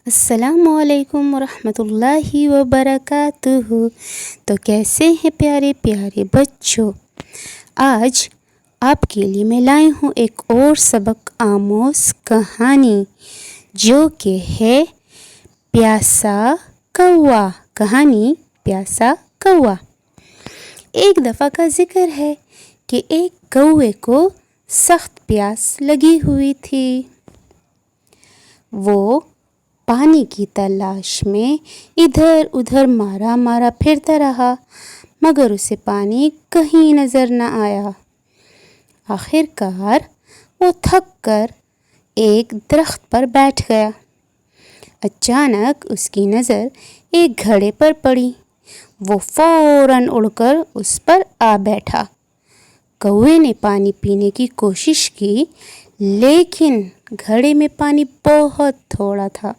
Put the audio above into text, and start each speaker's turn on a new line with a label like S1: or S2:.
S1: السلام علیکم ورحمۃ اللہ وبرکاتہ۔ تو کیسے ہیں پیارے پیارے بچوں؟ آج آپ کے لیے میں لائی ہوں ایک اور سبق آموز کہانی جو کہ ہے پیاسا کوا۔ کہانی پیاسا کوا۔ ایک دفعہ کا ذکر ہے کہ ایک کوے کو سخت پیاس لگی ہوئی تھی۔ وہ پانی کی تلاش میں ادھر ادھر مارا پھرتا رہا، مگر اسے پانی کہیں نظر نہ آیا۔ آخر کار وہ تھک کر ایک درخت پر بیٹھ گیا۔ اچانک اس کی نظر ایک گھڑے پر پڑی۔ وہ فوراً اڑ کر اس پر آ بیٹھا۔ کوے نے پانی پینے کی کوشش کی، لیکن گھڑے میں پانی بہت تھوڑا تھا۔